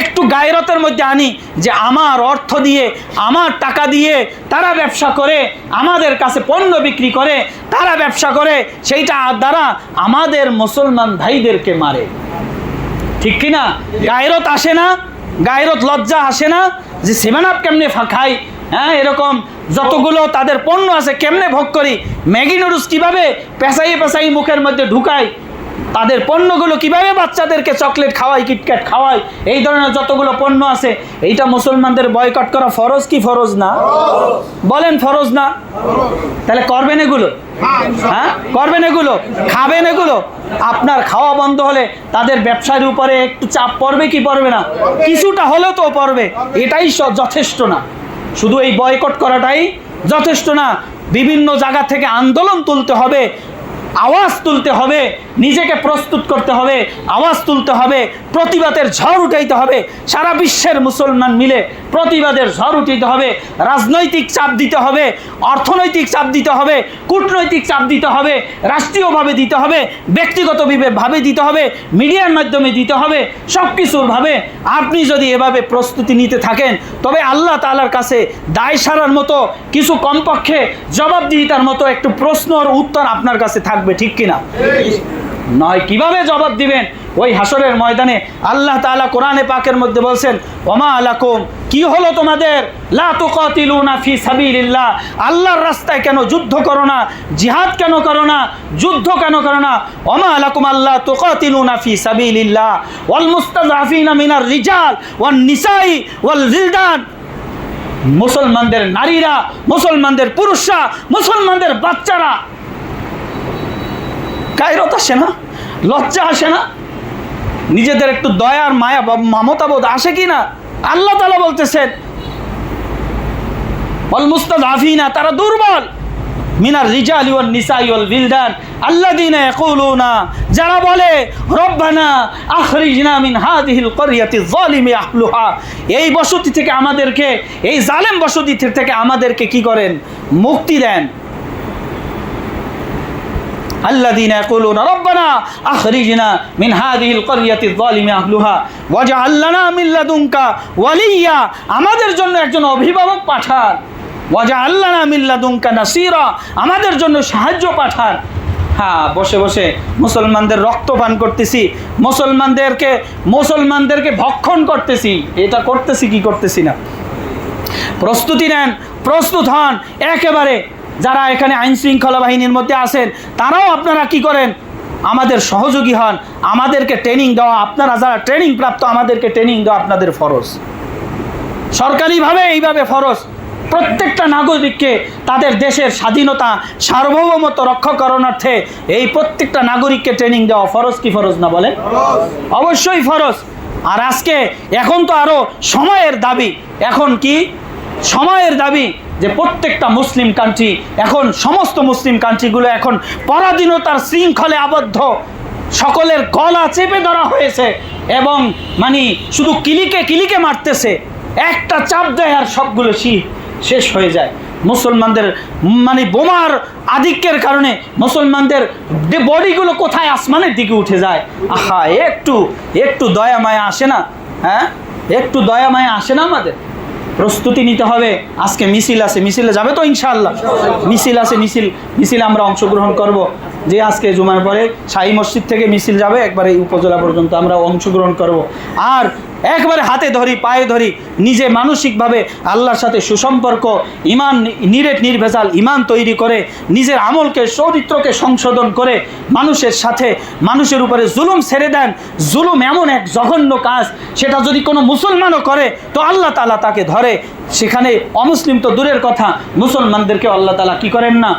একটু গায়রতের মধ্যে আনি যে আমার অর্থ দিয়ে, আমার টাকা দিয়ে তারা ব্যবসা করে, আমাদের কাছে পণ্য বিক্রি করে, তারা ব্যবসা করে, সেইটা দ্বারা আমাদের মুসলমান ভাইদেরকে মারে। ঠিক কিনা? গায়রত আসে না? গায়রত লজ্জা আসে না যে সেভেন আপ কেমনে খাই, হ্যাঁ এরকম যতগুলো তাদের পণ্য আছে কেমনে ভোগ করি, ম্যাগি নুডলস কীভাবে পেঁচাই মুখের মধ্যে ঢুকাই, তাদের পণ্যগুলো কিভাবে বাচ্চাদেরকে চকলেট খাওয়াই, কিটক্যাট খাওয়াই, এই ধরনের যতগুলো পণ্য আছে, এইটা মুসলমানদের বয়কট করা ফরজ কি ফরজ না? বলেন ফরজ না? তাহলে করবেন এগুলো? হ্যাঁ করবেন এগুলো? খাবেন এগুলো? আপনার খাওয়া বন্ধ হলে তাদের ব্যবসার উপরে একটু চাপ পড়বে কি পড়বে না? কিছুটা হলেও তো পড়বে। এটাই যথেষ্ট না, শুধু এই বয়কট করাটাই যথেষ্ট না। বিভিন্ন জায়গা থেকে আন্দোলন তুলতে হবে, আওয়াজ তুলতে হবে, নিজেকে প্রস্তুত করতে হবে, আওয়াজ তুলতে হবে, প্রতিবাদের ঝড় উঠাইতে হবে। সারা বিশ্বের মুসলমান মিলে প্রতিবাদের ঝড় উঠাইতে হবে। রাজনৈতিক চাপ দিতে হবে, অর্থনৈতিক চাপ দিতে হবে, কূটনৈতিক চাপ দিতে হবে, রাষ্ট্রীয়ভাবে দিতে হবে, ব্যক্তিগতভাবে দিতে হবে, মিডিয়ার মাধ্যমে দিতে হবে, সব কিছুর ভাবে আপনি যদি এভাবে প্রস্তুতি নিতে থাকেন, তবে আল্লাহ তাআলার কাছে দায় সারার মতো কিছু, কমপক্ষে জবাবদিহিতার মতো একটু প্রশ্ন আর উত্তর আপনার কাছে থাকবে। ঠিক কিনা? নয় কিভাবে জবাব দিবেন ওই হাসরের ময়দানে? আল্লাহ তাআলা কোরআনে পাকের মধ্যে বলছেন, ওমা আলাকুম, কি হলো তোমাদের, লা তুকাতিলুনা ফি সাবিলিল্লাহ, আল্লাহর রাস্তায় কেন যুদ্ধ করো না, জিহাদ কেন করো না, যুদ্ধ কেন করো না? ওমা আলাকুম আল্লাহ তুকাতিলুনা ফি সাবিলিল্লাহ ওয়াল মুস্তাযআফিনা মিনার রিজাল ওয়ান নিসাই ওয়াল জিলদান, মুসলমানদের নারীরা, মুসলমানদের পুরুষরা, মুসলমানদের বাচ্চারা, গায়রত আসে না? লজ্জা আসে না? নিজেদের একটু দয়ার মায়া মমতাবোধ আসে কি না? আল্লাহ তাআলা বলতেছেন ওয়াল মুস্তাযআফিনা, তারা দুর্বল, মিনার রিজালি ওয়ান নিসাই ওয়াল বিলদান আল্লাযীনা ইয়াকুলুনা, যারা বলে রব্বানা আখরিজনা মিন হাযিহিল ক্বরিয়াতি যালিমি আহলুহা, এই বসতি থেকে আমাদেরকে, এই জালেম বসতি থেকে আমাদেরকে কি করেন, মুক্তি দেন। আল্লাযীনা ইয়াকুলুনা রব্বানা আখরিজনা মিন হাযিহিল ক্বরিয়াতি যালিমি আহলুহা ওয়াজআল লানা মিন লাদুনকা ওয়ালিয়্যা, আমাদের জন্য একজন অভিভাবক পাঠান, ওয়াজআল লানা মিন লাদুনকা নাসীরা, আমাদের জন্য সাহায্য পাঠান। হ্যাঁ, বসে বসে মুসলমানদের রক্তপান করতেছি, মুসলমানদেরকে ভক্ষণ করতেছি, এটা করতেছি কি করতেছি না? প্রস্তুতি নেন, প্রস্তুত হন একেবারে। যারা এখানে আইন শৃঙ্খলা বাহিনীর মধ্যে আছেন তারাও আপনারা কি করেন, আমাদের সহযোগী হন, আমাদেরকে ট্রেনিং দেওয়া, আপনারা যারা ট্রেনিং প্রাপ্ত আমাদেরকে ট্রেনিং দেওয়া আপনাদের ফরজ, সরকারিভাবে এইভাবে ফরজ। প্রত্যেকটা নাগরিককে তাদের দেশের স্বাধীনতা সার্বভৌমত্ব রক্ষা করণার্থে এই প্রত্যেকটা নাগরিককে ট্রেনিং দেওয়া ফরজ কি ফরজ না বলেন? অবশ্যই ফরজ। আর আজকে এখন তো আরো সময়ের দাবি, এখন কি সময়ের দাবি যে প্রত্যেকটা মুসলিম কান্ট্রি, এখন সমস্ত মুসলিম কান্ট্রিগুলো এখন পরাধীনতার শৃঙ্খলে আবদ্ধ, সকলের গলা চেপে ধরা হয়েছে এবং মানে শুধু কিলিকে মারতেছে, একটা চাপ দেয় আর সবগুলো শেষ হয়ে যায়। মুসলমানদের মানে বোমার আধিক্যের কারণে মুসলমানদের বডিগুলো কোথায় আসমানের দিকে উঠে যায়। আহা, একটু দয়া মায়া আসে না? হ্যাঁ, একটু দয়া মায়া আসে না? আমাদের প্রস্তুতি নিতে হবে। আজকে মিছিল আছে, মিছিলে যাবে তো ইনশাআল্লাহ? মিছিল আছে, মিছিলে আমরা অংশগ্রহণ করব। যে আজকে জুমার পরে শাহী মসজিদ থেকে মিছিল যাবে একবারে উপজেলা পর্যন্ত, আমরা অংশগ্রহণ করব। আর একবারে হাতে ধরি, পায়ে ধরি, নিজে মানসিকভাবে আল্লাহর সাথে সুসম্পর্ক, ইমান, নির্ভেজাল ইমান তৈরি করে, নিজের আমলকে, চরিত্রকে সংশোধন করে মানুষের সাথে, মানুষের উপরে জুলুম ছেড়ে দেন। জুলুম এমন এক জঘন্য কাজ, সেটা যদি কোনো মুসলমানও করে তো আল্লাহ তাআলা তাকে ধরে। সেখানে অমুসলিম তো দূরের কথা, মুসলমানদেরকে আল্লাহ তাআলা কি করেন না,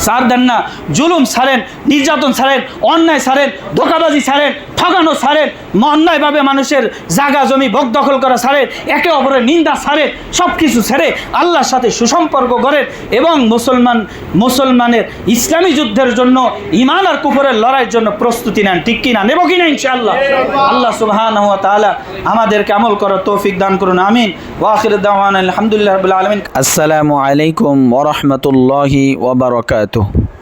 ছাড় দেন না। জুলুম ছাড়েন, নির্যাতন ছাড়েন, অন্যায় ছাড়েন, ধোঁকাবাজি ছাড়েন, ঠকানো ছাড়েন, অন্যায়ভাবে মানুষের জায়গা জমি ভোগ দখল করা ছাড়েন, একে অপরের নিন্দা ছাড়েন, সব কিছু ছেড়ে আল্লাহর সাথে সুসম্পর্ক করেন এবং মুসলমানের ইসলামী যুদ্ধের জন্য, ঈমান আর কুফরের লড়াইয়ের জন্য প্রস্তুতি নেন। ঠিক কিনা? নেব কিনা ইনশাআল্লাহ? আল্লাহ সুবহানাহু ওয়া তাআলা আমাদেরকে আমল করার তৌফিক দান করুন, আমিন। ওয়া আখিরু দাওয়ানা আলহামদুলিল্লাহি রাব্বিল আলামিন। আসসালামু আলাইকুম ওয়া রাহমাতুল্লাহি ওয়া বারাকাতুহু।